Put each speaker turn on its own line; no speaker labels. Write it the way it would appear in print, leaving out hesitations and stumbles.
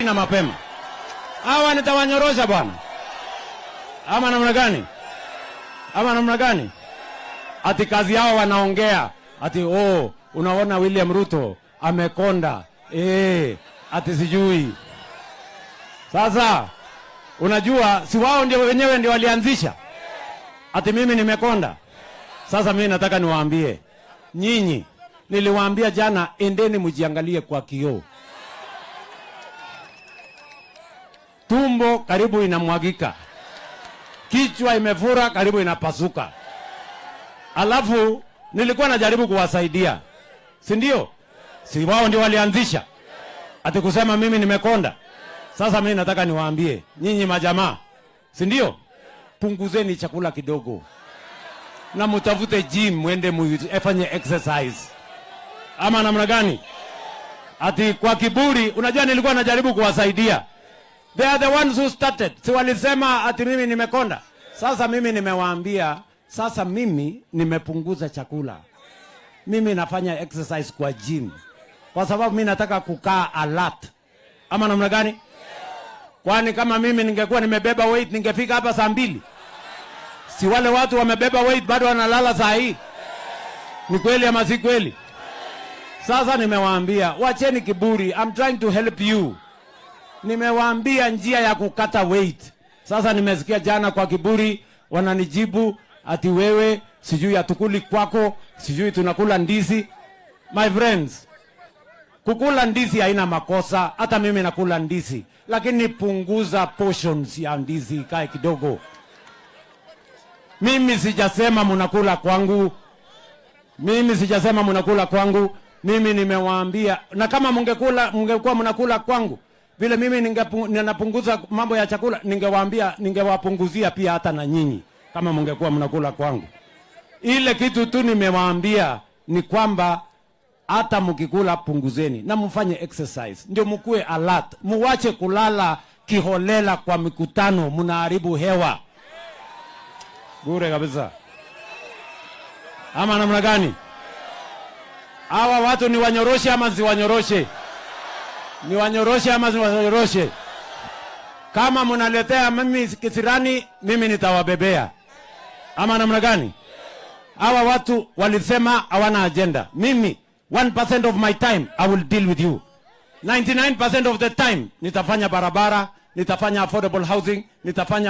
na mapema. Hawa nitawanyorosha bwana. Ama namna gani? Ama namna gani? Ati kazi yao wanaongea. Ati unaona William Ruto amekonda. Ati sijui. Sasa unajua si wao ndio wenyewe ndio walianzisha. Ati mimi nimekonda. Sasa mimi nataka niwaambie nyinyi, niliwaambia jana, endeni mjiangalie kwa kioo. Tumbo karibu inamwagika, kichwa imefura karibu inapasuka. Alafu nilikuwa najaribu kuwasaidia, si ndio? Si wao ndio walianzisha ati kusema mimi nimekonda. Sasa mimi nataka niwaambie nyinyi majamaa, si ndio? Punguzeni chakula kidogo na mutafute gym, mwende mfanye exercise. Ama namna gani? Ati kwa kiburi, unajua nilikuwa najaribu kuwasaidia. They are the ones who started. Si walisema ati mimi nimekonda. Sasa mimi nimewaambia, sasa mimi nimepunguza chakula. Mimi nafanya exercise kwa gym. Kwa sababu mimi nataka kukaa alert. Ama namna gani? Kwani kama mimi ningekuwa nimebeba weight ningefika hapa saa 2. Si wale watu wamebeba weight bado wanalala saa hii. Ni kweli ama si kweli? Sasa nimewaambia, wacheni kiburi. I'm trying to help you. Nimewaambia njia ya kukata weight. Sasa nimesikia jana kwa kiburi wananijibu ati wewe sijui atukuli kwako, sijui tunakula ndizi. My friends, kukula ndizi haina makosa, hata mimi nakula ndizi, lakini punguza portions ya ndizi ikae kidogo. Mimi sijasema mnakula kwangu. Mimi sijasema mnakula kwangu. Mimi nimewaambia, na kama mngekuwa mnakula kwangu, vile mimi ninapunguza mambo ya chakula, ningewaambia, ningewapunguzia pia hata na nyinyi kama mngekuwa mnakula kwangu. Ile kitu tu nimewaambia ni kwamba hata mkikula punguzeni na mfanye exercise, ndio mkue alert. Muwache kulala kiholela kwa mikutano, mnaharibu hewa. Bure kabisa. Ama namna gani? Hawa watu ni wanyoroshe ama si wanyoroshe? Ni wanyoroshe ama si wanyoroshe? Kama mnaletea mimi kisirani, mimi nitawabebea. Ama namna gani? Hawa watu walisema hawana agenda. Mimi 1% of my time I will deal with you. 99% of the time nitafanya barabara, nitafanya affordable housing, nitafanya